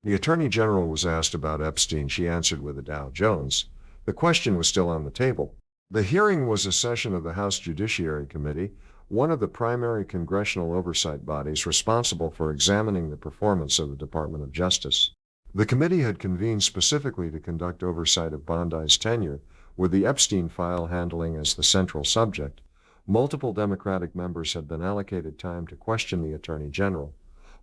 The Attorney General was asked about Epstein. She answered with the Dow Jones. The question was still on the table. The hearing was a session of the House Judiciary Committee, one of the primary congressional oversight bodies responsible for examining the performance of the Department of Justice. The committee had convened specifically to conduct oversight of Bondi's tenure, with the Epstein file handling as the central subject. Multiple Democratic members had been allocated time to question the Attorney General.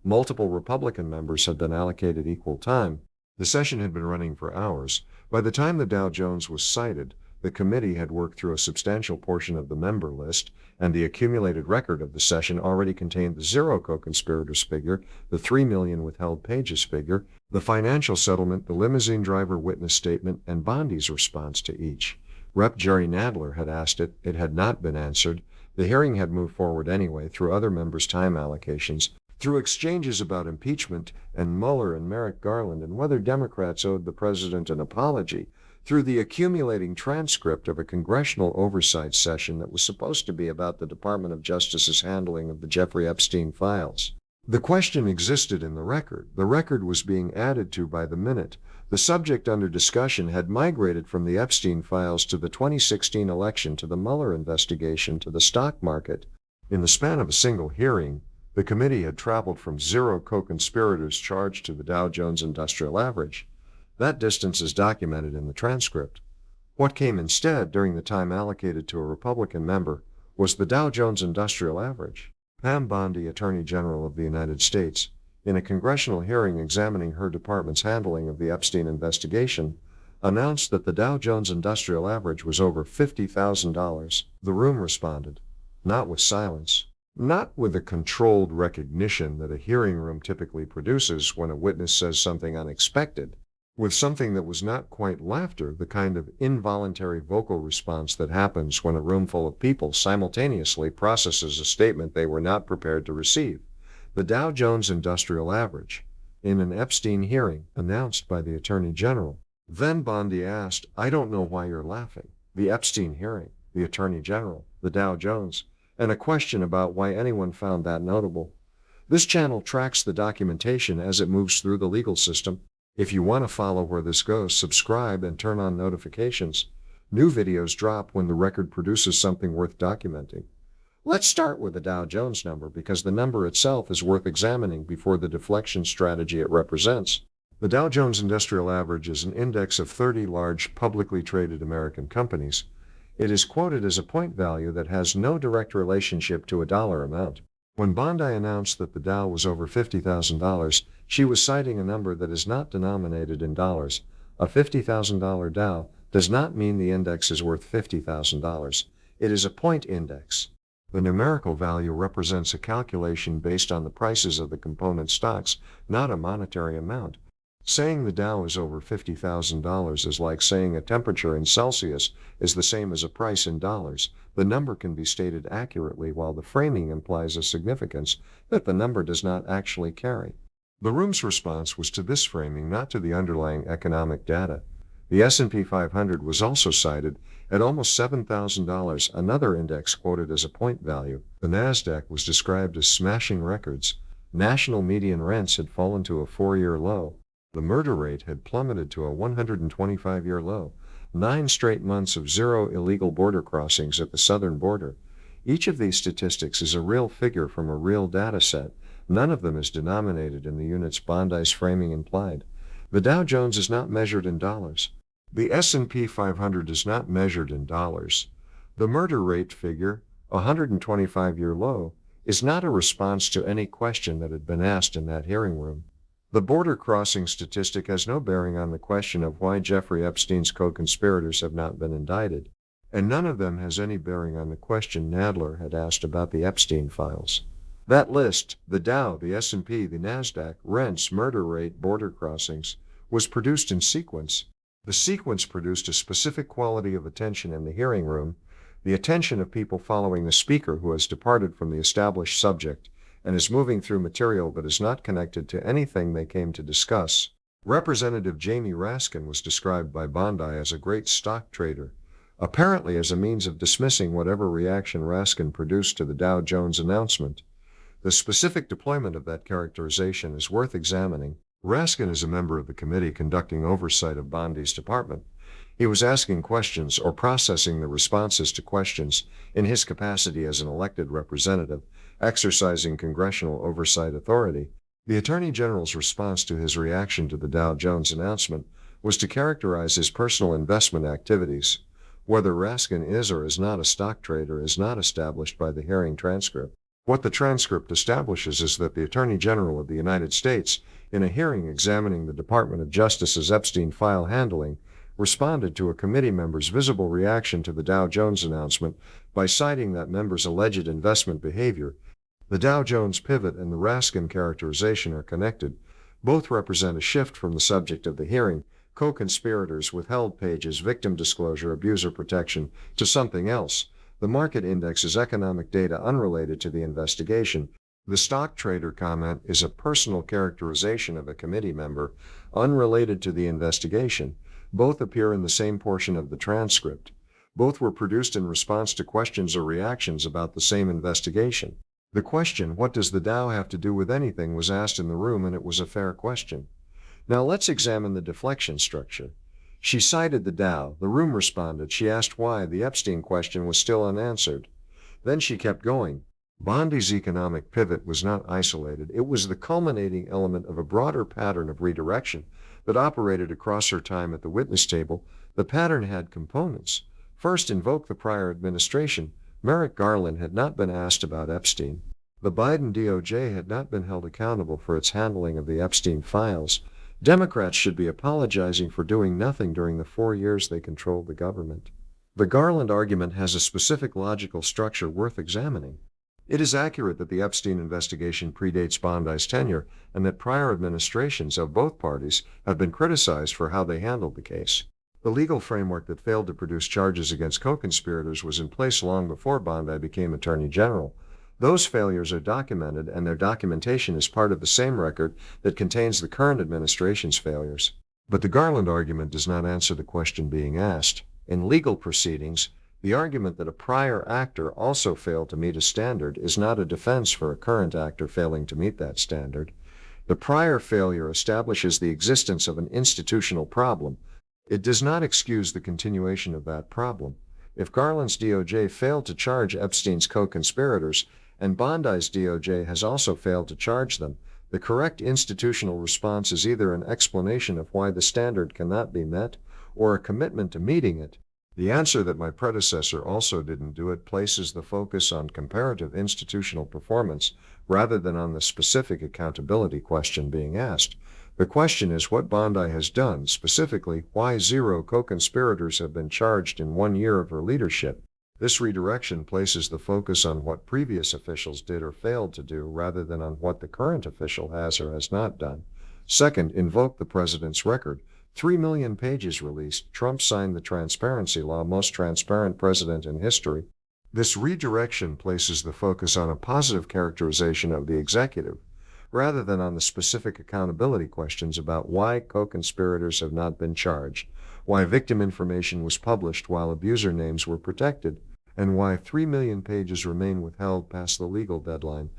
Multiple Republican members had been allocated equal time. The session had been running for hours. By the time the Dow Jones was cited, the committee had worked through a substantial portion of the member list, and the accumulated record of the session already contained the 0 co-conspirators figure, the 3 million withheld pages figure, the financial settlement, the limousine driver witness statement, and Bondi's response to each. Rep. Jerry Nadler had asked it. It had not been answered. The hearing had moved forward anyway through other members' time allocations, through exchanges about impeachment and Mueller and Merrick Garland and whether Democrats owed the president an apology, through the accumulating transcript of a congressional oversight session that was supposed to be about the Department of Justice's handling of the Jeffrey Epstein files. The question existed in the record. The record was being added to by the minute. The subject under discussion had migrated from the Epstein files to the 2016 election, to the Mueller investigation, to the stock market. In the span of a single hearing, the committee had traveled from 0 co-conspirators charged to the Dow Jones Industrial Average. That distance is documented in the transcript. What came instead during the time allocated to a Republican member was the Dow Jones Industrial Average. Pam Bondi, Attorney General of the United States, in a congressional hearing examining her department's handling of the Epstein investigation, announced that the Dow Jones Industrial Average was over $50,000. The room responded, not with silence, not with the controlled recognition that a hearing room typically produces when a witness says something unexpected, with something that was not quite laughter, the kind of involuntary vocal response that happens when a room full of people simultaneously processes a statement they were not prepared to receive. The Dow Jones Industrial Average, in an Epstein hearing announced by the Attorney General. Then Bondi asked, "I don't know why you're laughing." The Epstein hearing, the Attorney General, the Dow Jones, and a question about why anyone found that notable. This channel tracks the documentation as it moves through the legal system. If you want to follow where this goes, subscribe and turn on notifications. New videos drop when the record produces something worth documenting. Let's start with the Dow Jones number because the number itself is worth examining before the deflection strategy it represents. The Dow Jones Industrial Average is an index of 30 large publicly traded American companies. It is quoted as a point value that has no direct relationship to a dollar amount. When Bondi announced that the Dow was over $50,000, she was citing a number that is not denominated in dollars. A $50,000 Dow does not mean the index is worth $50,000. It is a point index. The numerical value represents a calculation based on the prices of the component stocks, not a monetary amount. Saying the Dow is over $50,000 is like saying a temperature in Celsius is the same as a price in dollars. The number can be stated accurately while the framing implies a significance that the number does not actually carry. The room's response was to this framing, not to the underlying economic data. The S&P 500 was also cited at almost $7,000, another index quoted as a point value. The NASDAQ was described as smashing records. National median rents had fallen to a 4-year low. The murder rate had plummeted to a 125-year low. 9 straight months of 0 illegal border crossings at the southern border. Each of these statistics is a real figure from a real data set. None of them is denominated in the units Bondi's framing implied. The Dow Jones is not measured in dollars. The S&P 500 is not measured in dollars. The murder rate figure, a 125-year low, is not a response to any question that had been asked in that hearing room. The border crossing statistic has no bearing on the question of why Jeffrey Epstein's co-conspirators have not been indicted, and none of them has any bearing on the question Nadler had asked about the Epstein files. That list, the Dow, the S&P, the NASDAQ, rents, murder rate, border crossings, was produced in sequence. The sequence produced a specific quality of attention in the hearing room, the attention of people following the speaker who has departed from the established subject and is moving through material that is not connected to anything they came to discuss. Representative Jamie Raskin was described by Bondi as a great stock trader, apparently as a means of dismissing whatever reaction Raskin produced to the Dow Jones announcement. The specific deployment of that characterization is worth examining. Raskin is a member of the committee conducting oversight of Bondi's department. He was asking questions or processing the responses to questions in his capacity as an elected representative, exercising congressional oversight authority. The Attorney General's response to his reaction to the Dow Jones announcement was to characterize his personal investment activities. Whether Raskin is or is not a stock trader is not established by the hearing transcript. What the transcript establishes is that the Attorney General of the United States, in a hearing examining the Department of Justice's Epstein file handling, responded to a committee member's visible reaction to the Dow Jones announcement by citing that member's alleged investment behavior. The Dow Jones pivot and the Raskin characterization are connected. Both represent a shift from the subject of the hearing, co-conspirators, withheld pages, victim disclosure, abuser protection, to something else. The market index is economic data unrelated to the investigation. The stock trader comment is a personal characterization of a committee member, unrelated to the investigation. Both appear in the same portion of the transcript. Both were produced in response to questions or reactions about the same investigation. The question, "What does the Dow have to do with anything?" was asked in the room, and it was a fair question. Now let's examine the deflection structure. She cited the Dow. The room responded. She asked why. The Epstein question was still unanswered. Then she kept going. Bondi's economic pivot was not isolated. It was the culminating element of a broader pattern of redirection that operated across her time at the witness table. The pattern had components. First, invoke the prior administration. Merrick Garland had not been asked about Epstein. The Biden DOJ had not been held accountable for its handling of the Epstein files. Democrats should be apologizing for doing nothing during the 4 years they controlled the government. The Garland argument has a specific logical structure worth examining. It is accurate that the Epstein investigation predates Bondi's tenure and that prior administrations of both parties have been criticized for how they handled the case. The legal framework that failed to produce charges against co-conspirators was in place long before Bondi became Attorney General. Those failures are documented, and their documentation is part of the same record that contains the current administration's failures. But the Garland argument does not answer the question being asked. In legal proceedings, the argument that a prior actor also failed to meet a standard is not a defense for a current actor failing to meet that standard. The prior failure establishes the existence of an institutional problem. It does not excuse the continuation of that problem. If Garland's DOJ failed to charge Epstein's co-conspirators, and Bondi's DOJ has also failed to charge them, the correct institutional response is either an explanation of why the standard cannot be met or a commitment to meeting it. The answer that my predecessor also didn't do it places the focus on comparative institutional performance rather than on the specific accountability question being asked. The question is what Bondi has done, specifically why 0 co-conspirators have been charged in 1 year of her leadership. This redirection places the focus on what previous officials did or failed to do rather than on what the current official has or has not done. Second, invoke the president's record. 3 million pages released. Trump signed the transparency law, most transparent president in history. This redirection places the focus on a positive characterization of the executive, rather than on the specific accountability questions about why co-conspirators have not been charged, why victim information was published while abuser names were protected, and why 3 million pages remain withheld past the legal deadline.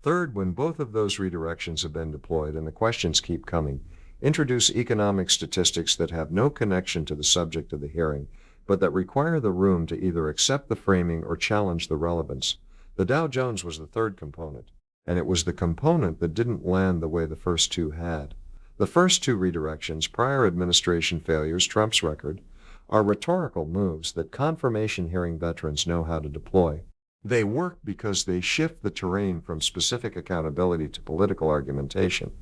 Third, when both of those redirections have been deployed and the questions keep coming, introduce economic statistics that have no connection to the subject of the hearing, but that require the room to either accept the framing or challenge the relevance. The Dow Jones was the third component, and it was the component that didn't land the way the first two had. The first two redirections, prior administration failures, Trump's record, are rhetorical moves that confirmation hearing veterans know how to deploy. They work because they shift the terrain from specific accountability to political argumentation.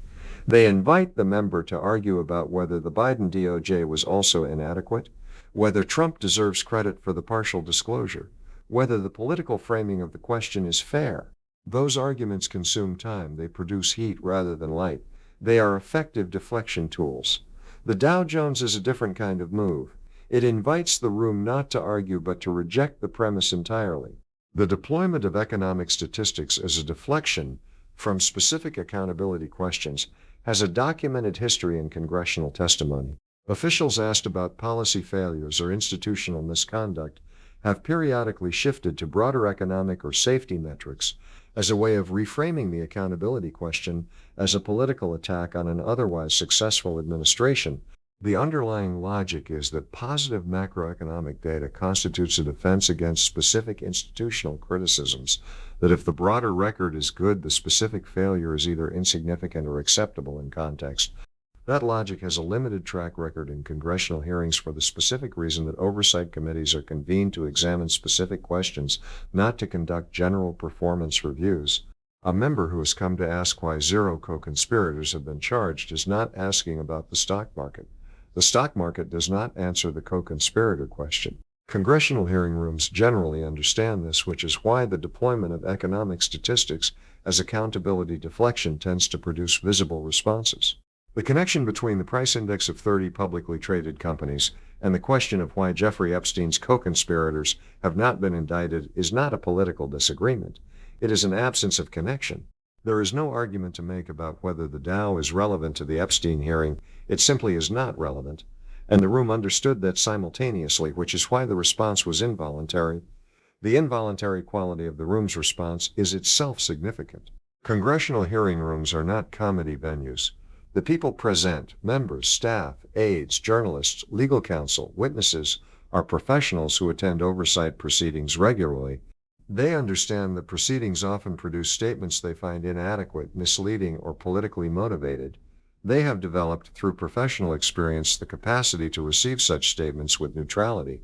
They invite the member to argue about whether the Biden DOJ was also inadequate, whether Trump deserves credit for the partial disclosure, whether the political framing of the question is fair. Those arguments consume time. They produce heat rather than light. They are effective deflection tools. The Dow Jones is a different kind of move. It invites the room not to argue but to reject the premise entirely. The deployment of economic statistics as a deflection from specific accountability questions has a documented history in congressional testimony. Officials asked about policy failures or institutional misconduct have periodically shifted to broader economic or safety metrics as a way of reframing the accountability question as a political attack on an otherwise successful administration. The underlying logic is that positive macroeconomic data constitutes a defense against specific institutional criticisms, that if the broader record is good, the specific failure is either insignificant or acceptable in context. That logic has a limited track record in congressional hearings for the specific reason that oversight committees are convened to examine specific questions, not to conduct general performance reviews. A member who has come to ask why 0 co-conspirators have been charged is not asking about the stock market. The stock market does not answer the co-conspirator question. Congressional hearing rooms generally understand this, which is why the deployment of economic statistics as accountability deflection tends to produce visible responses. The connection between the price index of 30 publicly traded companies and the question of why Jeffrey Epstein's co-conspirators have not been indicted is not a political disagreement. It is an absence of connection. There is no argument to make about whether the Dow is relevant to the Epstein hearing. It simply is not relevant. And the room understood that simultaneously, which is why the response was involuntary. The involuntary quality of the room's response is itself significant. Congressional hearing rooms are not comedy venues. The people present, members, staff, aides, journalists, legal counsel, witnesses, are professionals who attend oversight proceedings regularly. They understand that proceedings often produce statements they find inadequate, misleading, or politically motivated. They have developed, through professional experience, the capacity to receive such statements with neutrality.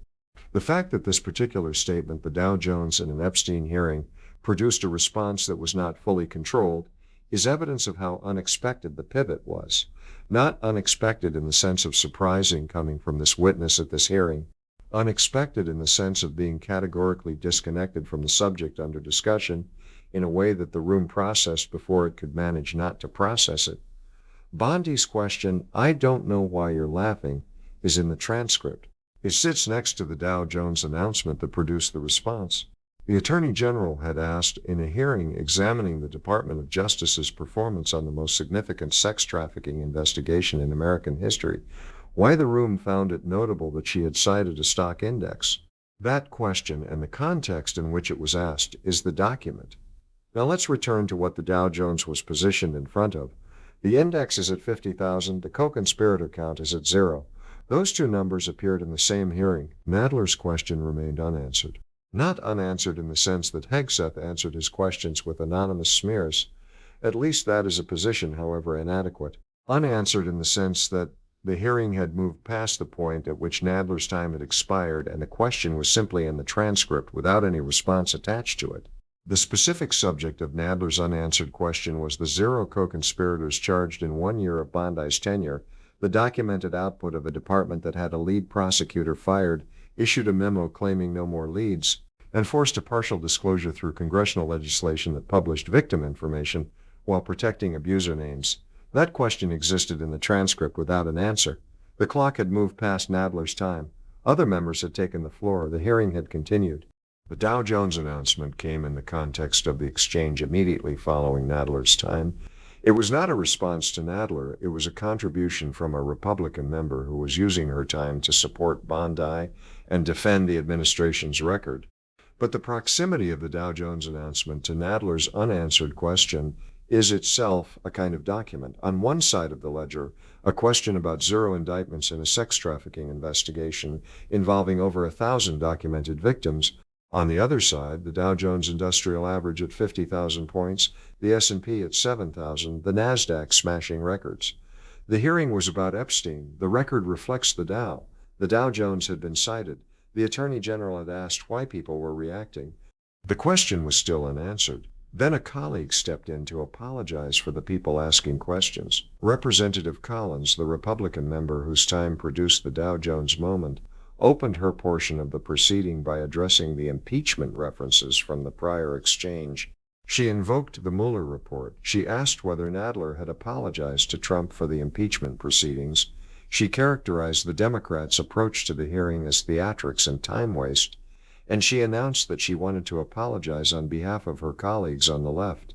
The fact that this particular statement, the Dow Jones in an Epstein hearing, produced a response that was not fully controlled, is evidence of how unexpected the pivot was. Not unexpected in the sense of surprising coming from this witness at this hearing, unexpected in the sense of being categorically disconnected from the subject under discussion in a way that the room processed before it could manage not to process it. Bondi's question, "I don't know why you're laughing," is in the transcript. It sits next to the Dow Jones announcement that produced the response. The Attorney General had asked in a hearing examining the Department of Justice's performance on the most significant sex trafficking investigation in American history, why the room found it notable that she had cited a stock index. That question and the context in which it was asked is the document. Now let's return to what the Dow Jones was positioned in front of. The index is at 50,000, the co-conspirator count is at 0. Those two numbers appeared in the same hearing. Nadler's question remained unanswered. Not unanswered in the sense that Hegseth answered his questions with anonymous smears. At least that is a position, however inadequate. Unanswered in the sense that the hearing had moved past the point at which Nadler's time had expired and the question was simply in the transcript without any response attached to it. The specific subject of Nadler's unanswered question was the 0 co-conspirators charged in 1 year of Bondi's tenure, the documented output of a department that had a lead prosecutor fired, issued a memo claiming no more leads, and forced a partial disclosure through congressional legislation that published victim information while protecting abuser names. That question existed in the transcript without an answer. The clock had moved past Nadler's time. Other members had taken the floor. The hearing had continued. The Dow Jones announcement came in the context of the exchange immediately following Nadler's time. It was not a response to Nadler. It was a contribution from a Republican member who was using her time to support Bondi and defend the administration's record. But the proximity of the Dow Jones announcement to Nadler's unanswered question is itself a kind of document. On one side of the ledger, a question about 0 indictments in a sex trafficking investigation involving over 1,000 documented victims. On the other side, the Dow Jones Industrial Average at 50,000 points, the S&P at 7,000, the NASDAQ smashing records. The hearing was about Epstein. The record reflects the Dow. The Dow Jones had been cited. The Attorney General had asked why people were reacting. The question was still unanswered. Then a colleague stepped in to apologize for the people asking questions. Representative Collins, the Republican member whose time produced the Dow Jones moment, opened her portion of the proceeding by addressing the impeachment references from the prior exchange. She invoked the Mueller report. She asked whether Nadler had apologized to Trump for the impeachment proceedings. She characterized the Democrats' approach to the hearing as theatrics and time waste, and she announced that she wanted to apologize on behalf of her colleagues on the left.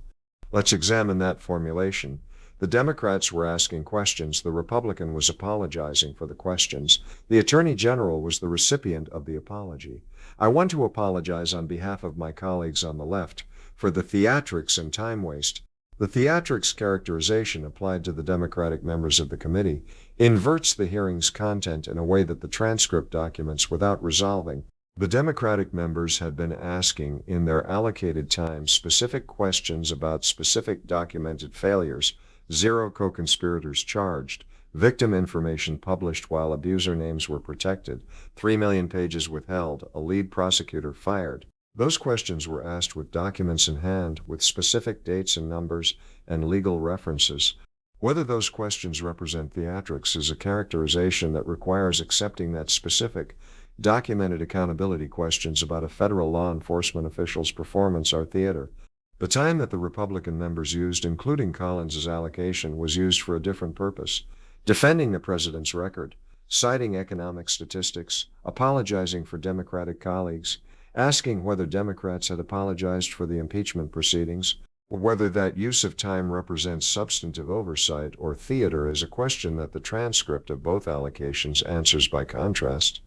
Let's examine that formulation. The Democrats were asking questions. The Republican was apologizing for the questions. The Attorney General was the recipient of the apology. I want to apologize on behalf of my colleagues on the left for the theatrics and time waste. The theatrics characterization applied to the Democratic members of the committee inverts the hearing's content in a way that the transcript documents without resolving. The Democratic members had been asking in their allocated time specific questions about specific documented failures, 0 co-conspirators charged, victim information published while abuser names were protected, 3 million pages withheld, a lead prosecutor fired. Those questions were asked with documents in hand, with specific dates and numbers and legal references. Whether those questions represent theatrics is a characterization that requires accepting that specific, documented accountability questions about a federal law enforcement official's performance are theater. The time that the Republican members used, including Collins's allocation, was used for a different purpose: defending the president's record, citing economic statistics, apologizing for Democratic colleagues, asking whether Democrats had apologized for the impeachment proceedings. Whether that use of time represents substantive oversight or theater is a question that the transcript of both allocations answers by contrast.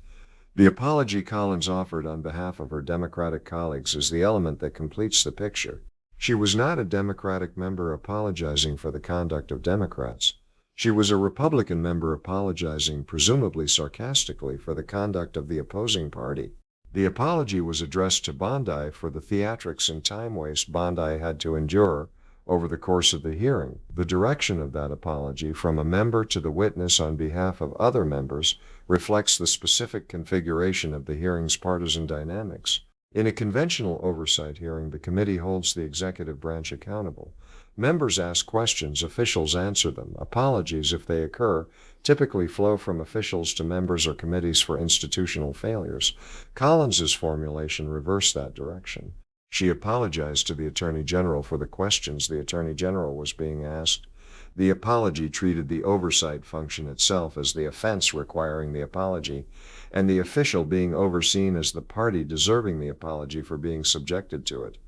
The apology Collins offered on behalf of her Democratic colleagues is the element that completes the picture. She was not a Democratic member apologizing for the conduct of Democrats. She was a Republican member apologizing, presumably sarcastically, for the conduct of the opposing party. The apology was addressed to Bondi for the theatrics and time waste Bondi had to endure over the course of the hearing. The direction of that apology from a member to the witness on behalf of other members reflects the specific configuration of the hearing's partisan dynamics. In a conventional oversight hearing, the committee holds the executive branch accountable. Members ask questions, officials answer them. Apologies, if they occur, typically flow from officials to members or committees for institutional failures. Collins's formulation reversed that direction. She apologized to the Attorney General for the questions the Attorney General was being asked. The apology treated the oversight function itself as the offense requiring the apology, and the official being overseen as the party deserving the apology for being subjected to it.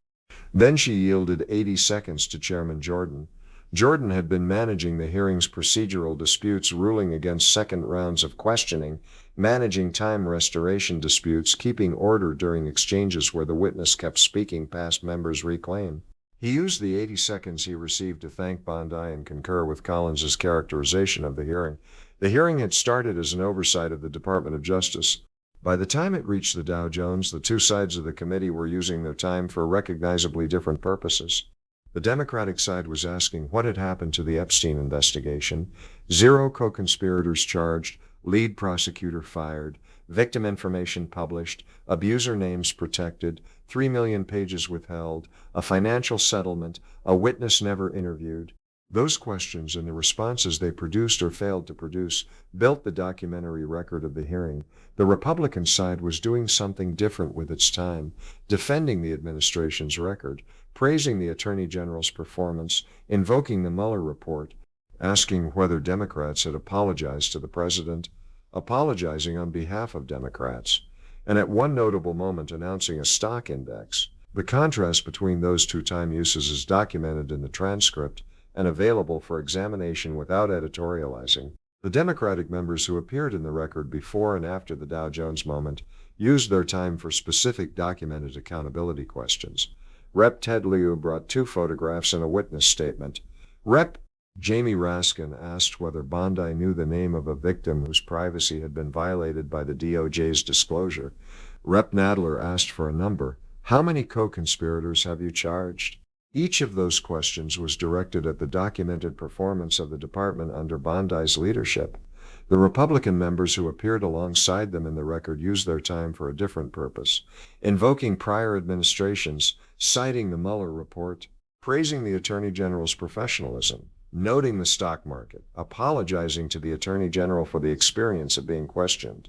Then she yielded 80 seconds to Chairman Jordan. Jordan had been managing the hearing's procedural disputes, ruling against second rounds of questioning, managing time restoration disputes, keeping order during exchanges where the witness kept speaking past members' reclaim. He used the 80 seconds he received to thank Bondi and concur with Collins's characterization of the hearing. The hearing had started as an oversight of the Department of Justice. By the time it reached the Dow Jones, the two sides of the committee were using their time for recognizably different purposes. The Democratic side was asking what had happened to the Epstein investigation, 0 co-conspirators charged, lead prosecutor fired, victim information published, abuser names protected, 3 million pages withheld, a financial settlement, a witness never interviewed. Those questions and the responses they produced or failed to produce built the documentary record of the hearing. The Republican side was doing something different with its time, defending the administration's record, praising the Attorney General's performance, invoking the Mueller report, asking whether Democrats had apologized to the president, apologizing on behalf of Democrats, and at one notable moment announcing a stock index. The contrast between those two time uses is documented in the transcript and available for examination without editorializing. The Democratic members who appeared in the record before and after the Dow Jones moment used their time for specific documented accountability questions. Rep. Ted Lieu brought 2 photographs and a witness statement. Rep. Jamie Raskin asked whether Bondi knew the name of a victim whose privacy had been violated by the DOJ's disclosure. Rep. Nadler asked for a number. How many co-conspirators have you charged? Each of those questions was directed at the documented performance of the department under Bondi's leadership. The Republican members who appeared alongside them in the record used their time for a different purpose, invoking prior administrations, citing the Mueller report, praising the Attorney General's professionalism, noting the stock market, apologizing to the Attorney General for the experience of being questioned,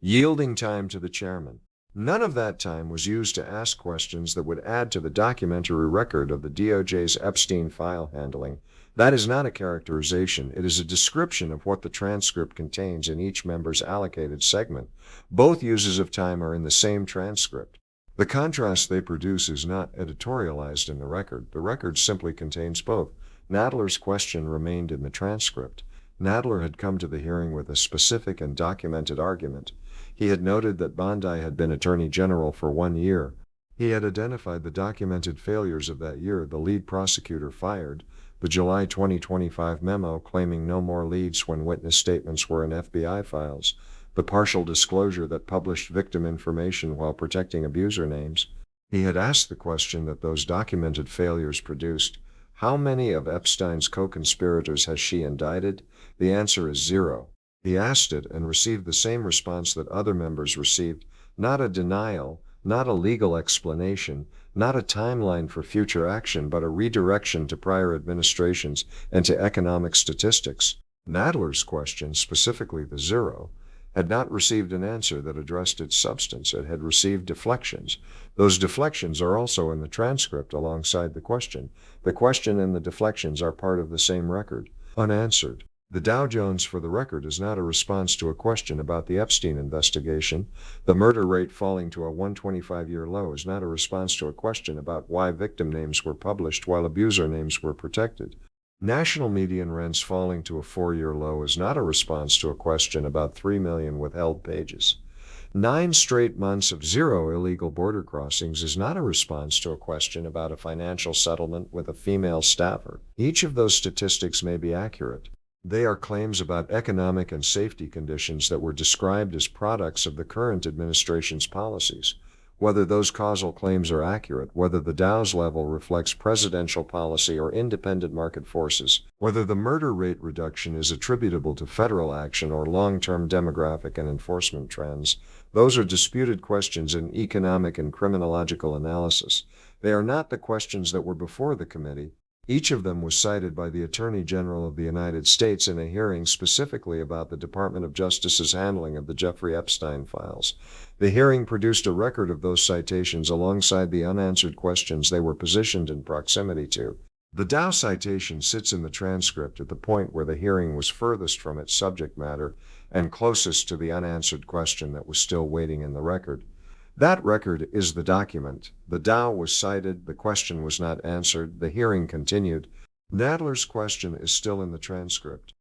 yielding time to the chairman. None of that time was used to ask questions that would add to the documentary record of the DOJ's Epstein file handling. That is not a characterization. It is a description of what the transcript contains in each member's allocated segment. Both uses of time are in the same transcript. The contrast they produce is not editorialized in the record. The record simply contains both. Nadler's question remained in the transcript. Nadler had come to the hearing with a specific and documented argument. He had noted that Bondi had been Attorney General for 1 year. He had identified the documented failures of that year. The lead prosecutor fired, the July 2025 memo claiming no more leads when witness statements were in FBI files, the partial disclosure that published victim information while protecting abuser names. He had asked the question that those documented failures produced: how many of Epstein's co-conspirators has she indicted? The answer is 0. He asked it and received the same response that other members received: not a denial, not a legal explanation, not a timeline for future action, but a redirection to prior administrations and to economic statistics. Nadler's question, specifically the 0, had not received an answer that addressed its substance. It had received deflections. Those deflections are also in the transcript alongside the question. The question and the deflections are part of the same record, unanswered. The Dow Jones, for the record, is not a response to a question about the Epstein investigation. The murder rate falling to a 125-year low is not a response to a question about why victim names were published while abuser names were protected. National median rents falling to a 4-year low is not a response to a question about 3 million withheld pages. 9 straight months of 0 illegal border crossings is not a response to a question about a financial settlement with a female staffer. Each of those statistics may be accurate. They are claims about economic and safety conditions that were described as products of the current administration's policies. Whether those causal claims are accurate, whether the Dow's level reflects presidential policy or independent market forces, whether the murder rate reduction is attributable to federal action or long-term demographic and enforcement trends, those are disputed questions in economic and criminological analysis. They are not the questions that were before the committee. Each of them was cited by the Attorney General of the United States in a hearing specifically about the Department of Justice's handling of the Jeffrey Epstein files. The hearing produced a record of those citations alongside the unanswered questions they were positioned in proximity to. The Dow citation sits in the transcript at the point where the hearing was furthest from its subject matter and closest to the unanswered question that was still waiting in the record. That record is the document. The Dow was cited, the question was not answered, the hearing continued. Nadler's question is still in the transcript.